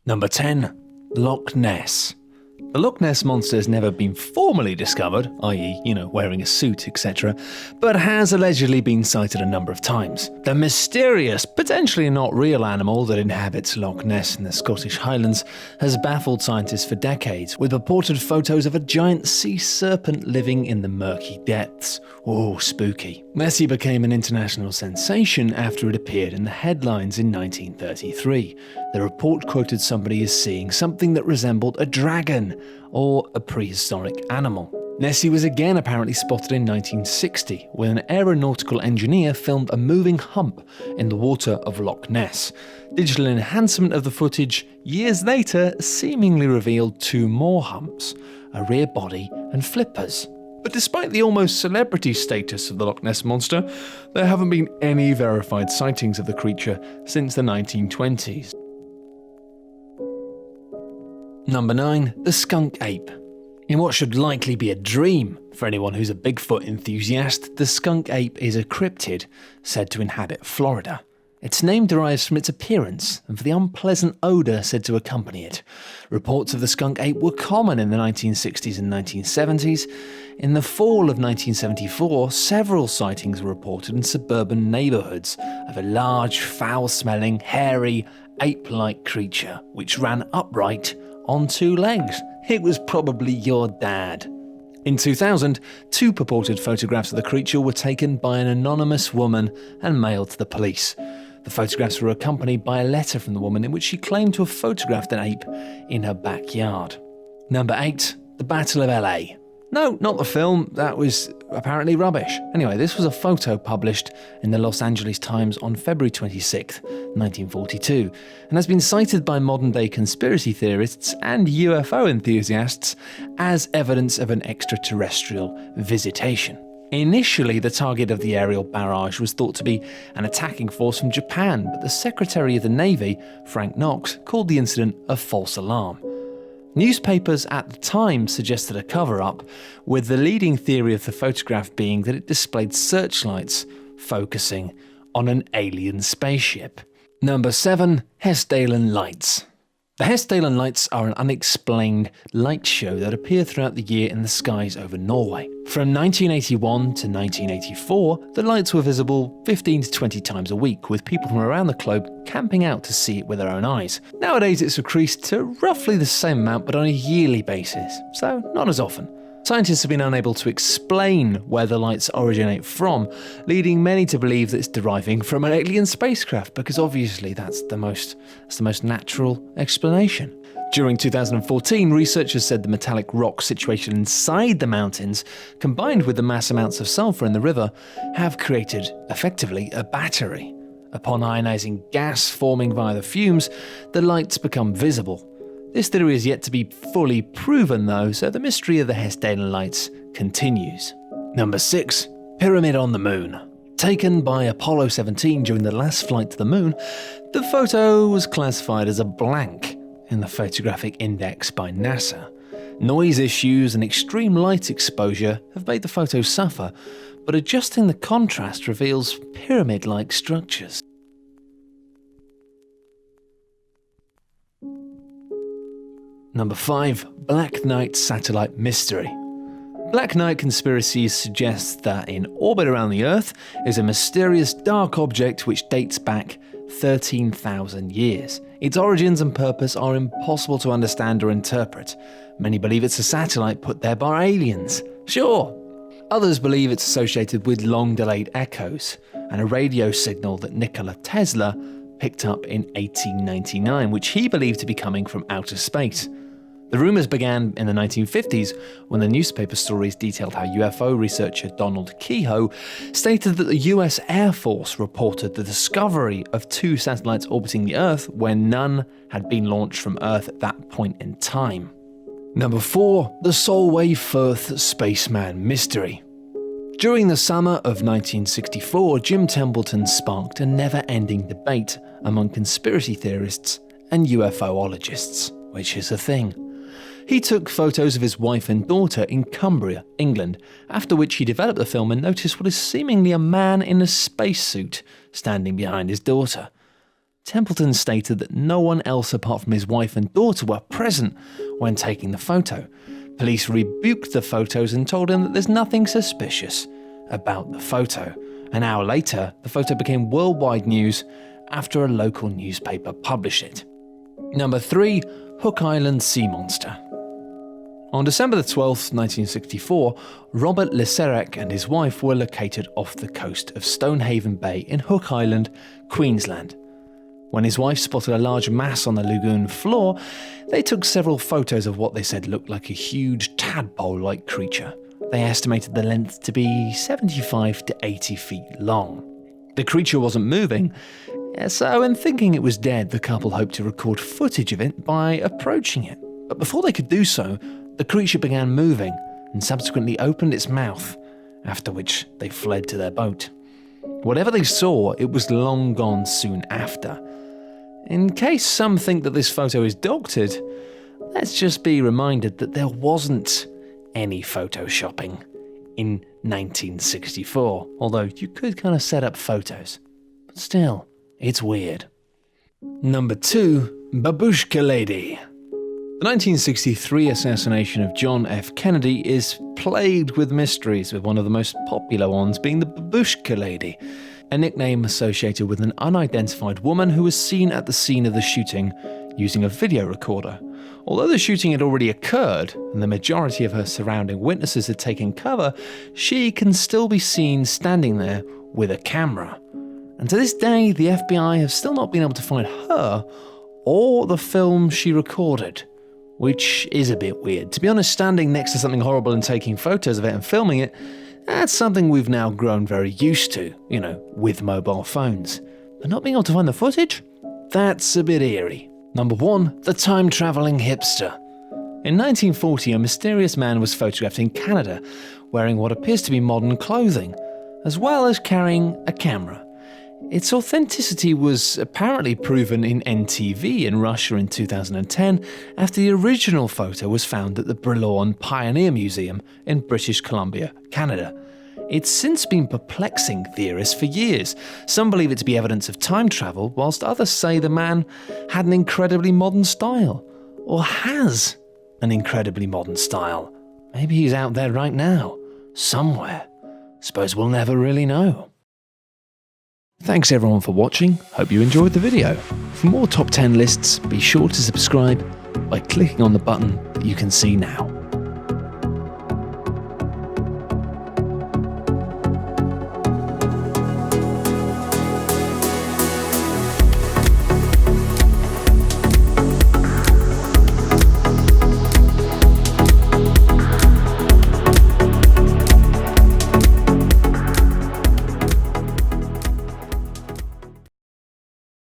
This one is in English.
Number 10. Loch Ness. The Loch Ness Monster has never been formally discovered, i.e., wearing a suit, etc., but has allegedly been sighted a number of times. The mysterious, potentially not real animal that inhabits Loch Ness in the Scottish Highlands has baffled scientists for decades, with purported photos of a giant sea serpent living in the murky depths. Ooh, spooky. Nessie became an international sensation after it appeared in the headlines in 1933. The report quoted somebody as seeing something that resembled a dragon, or a prehistoric animal. Nessie was again apparently spotted in 1960, when an aeronautical engineer filmed a moving hump in the water of Loch Ness. Digital enhancement of the footage years later seemingly revealed two more humps, a rear body and flippers. But despite the almost celebrity status of the Loch Ness Monster, there haven't been any verified sightings of the creature since the 1920s. Number 9. The skunk ape. In what should likely be a dream for anyone who's a Bigfoot enthusiast, the skunk ape is a cryptid said to inhabit Florida. Its name derives from its appearance and for the unpleasant odour said to accompany it. Reports of the skunk ape were common in the 1960s and 1970s. In the fall of 1974, several sightings were reported in suburban neighbourhoods of a large, foul-smelling, hairy, ape-like creature which ran upright on two legs. It was probably your dad. In 2000, two purported photographs of the creature were taken by an anonymous woman and mailed to the police. The photographs were accompanied by a letter from the woman in which she claimed to have photographed an ape in her backyard. Number 8. The Battle of LA. No, not the film. That was apparently rubbish. Anyway, this was a photo published in the Los Angeles Times on February 26, 1942, and has been cited by modern-day conspiracy theorists and UFO enthusiasts as evidence of an extraterrestrial visitation. Initially, the target of the aerial barrage was thought to be an attacking force from Japan, but the Secretary of the Navy, Frank Knox, called the incident a false alarm. Newspapers at the time suggested a cover-up, with the leading theory of the photograph being that it displayed searchlights focusing on an alien spaceship. Number 7. Hessdalen Lights. The Hessdalen Lights are an unexplained light show that appear throughout the year in the skies over Norway. From 1981 to 1984, the lights were visible 15 to 20 times a week, with people from around the globe camping out to see it with their own eyes. Nowadays it's increased to roughly the same amount but on a yearly basis, so not as often. Scientists have been unable to explain where the lights originate from, leading many to believe that it's deriving from an alien spacecraft, because obviously that's the most natural explanation. During 2014, researchers said the metallic rock situation inside the mountains, combined with the mass amounts of sulfur in the river, have created, effectively, a battery. Upon ionizing gas forming via the fumes, the lights become visible. This theory is yet to be fully proven though, so the mystery of the Hessdalen Lights continues. Number 6. Pyramid on the Moon. Taken by Apollo 17 during the last flight to the moon, the photo was classified as a blank in the photographic index by NASA. Noise issues and extreme light exposure have made the photo suffer, but adjusting the contrast reveals pyramid-like structures. Number 5. Black Knight Satellite Mystery. Black Knight conspiracies suggest that in orbit around the Earth is a mysterious dark object which dates back 13,000 years. Its origins and purpose are impossible to understand or interpret. Many believe it's a satellite put there by aliens. Sure. Others believe it's associated with long-delayed echoes and a radio signal that Nikola Tesla picked up in 1899, which he believed to be coming from outer space. The rumours began in the 1950s when the newspaper stories detailed how UFO researcher Donald Keyhoe stated that the US Air Force reported the discovery of two satellites orbiting the Earth when none had been launched from Earth at that point in time. Number 4. The Solway Firth Spaceman Mystery. During the summer of 1964, Jim Templeton sparked a never-ending debate among conspiracy theorists and UFOologists, which is a thing. He took photos of his wife and daughter in Cumbria, England, after which he developed the film and noticed what is seemingly a man in a spacesuit standing behind his daughter. Templeton stated that no one else apart from his wife and daughter were present when taking the photo. Police rebuked the photos and told him that there's nothing suspicious about the photo. An hour later, the photo became worldwide news after a local newspaper published it. Number 3. Hook Island Sea Monster. On December the 12th, 1964, Robert Leserek and his wife were located off the coast of Stonehaven Bay in Hook Island, Queensland. When his wife spotted a large mass on the lagoon floor, they took several photos of what they said looked like a huge tadpole-like creature. They estimated the length to be 75 to 80 feet long. The creature wasn't moving, so in thinking it was dead, the couple hoped to record footage of it by approaching it. But before they could do so, the creature began moving and subsequently opened its mouth, after which they fled to their boat. Whatever they saw, it was long gone soon after. In case some think that this photo is doctored, let's just be reminded that there wasn't any photoshopping in 1964, although you could kind of set up photos. But still, it's weird. Number 2. Babushka Lady. The 1963 assassination of John F. Kennedy is plagued with mysteries, with one of the most popular ones being the Babushka Lady, a nickname associated with an unidentified woman who was seen at the scene of the shooting using a video recorder. Although the shooting had already occurred and the majority of her surrounding witnesses had taken cover, she can still be seen standing there with a camera. And to this day, the FBI have still not been able to find her or the film she recorded, which is a bit weird. To be honest, standing next to something horrible and taking photos of it and filming it, that's something we've now grown very used to, with mobile phones. But not being able to find the footage? That's a bit eerie. Number 1. The time-travelling hipster. In 1940, a mysterious man was photographed in Canada wearing what appears to be modern clothing, as well as carrying a camera. Its authenticity was apparently proven in NTV in Russia in 2010 after the original photo was found at the Brillon Pioneer Museum in British Columbia, Canada. It's since been perplexing theorists for years. Some believe it to be evidence of time travel, whilst others say the man had an incredibly modern style, or has an incredibly modern style. Maybe he's out there right now, somewhere. Suppose we'll never really know. Thanks everyone for watching, hope you enjoyed the video. For more top 10 lists, be sure to subscribe by clicking on the button that you can see now.